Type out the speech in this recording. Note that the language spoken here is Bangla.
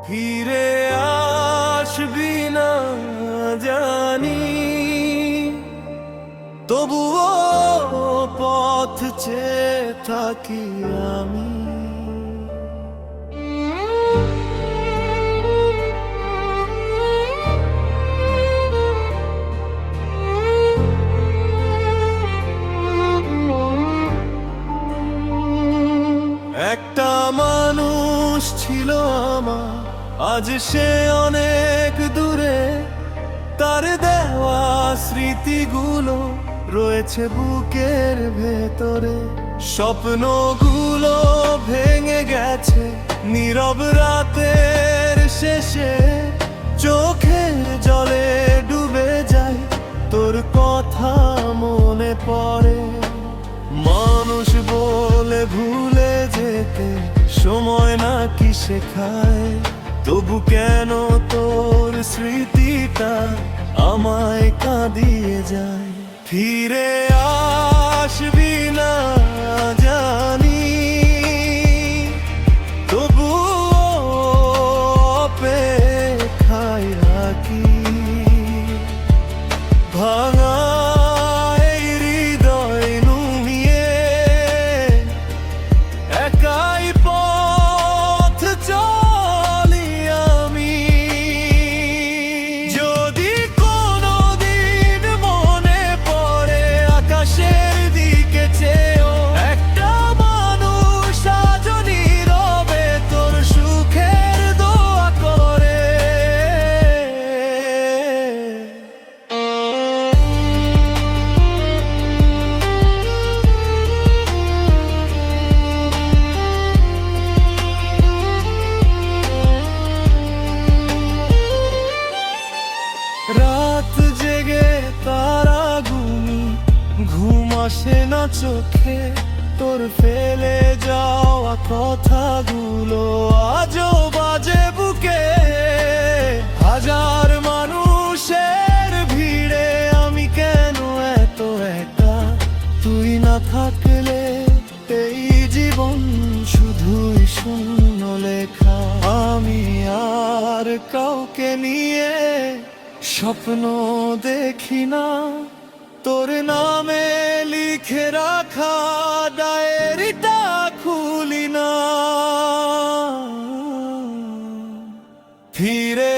ফিরে আসবি না জানি, তবুও পথ চেয়ে থাকি আমি। একটা মানুষ ছিল আমার, আজ সে অনেক দূরে। তার দেওয়া স্মৃতিগুলো রয়েছে বুকের ভেতরে। স্বপ্নগুলো ভেঙে গেছে নীরব রাতের শেষে। চোখের জলে ডুবে যায়, তোর কথা মনে পড়ে। মানুষ বলে ভুলে যেতে সময় নাকি শেখায়, তবু কেন তোর স্মৃতিটা আমায় কাঁদিয়ে যায়। ফিরে আসবি না জানি, তবু অপেক্ষায় রাখি। ভাঙা এই হৃদয় নুয়ে একাই পথ চলি আমি। যদি কোনোদিন মনে পড়ে আকাশের দিকে চেয়েও, একটা মানুষ আজ নীরবে তোর সুখের দোয়া করে। রাত জেগে তারা গুনি, ঘুম আসে না চোখে। তোর ফেলে যাওয়া কথাগুলো আজও বাজে বুকে। হাজার মানুষের ভিড়ে আমি কেন এত একা? তুই না থাকলে এই জীবন শুধুই শূন্য লেখা। আমি আর কাউকে নিয়ে স্বপ্ন দেখি না, তোর নামে লিখে রাখা ডায়েরিটা খুলি না। ফিরে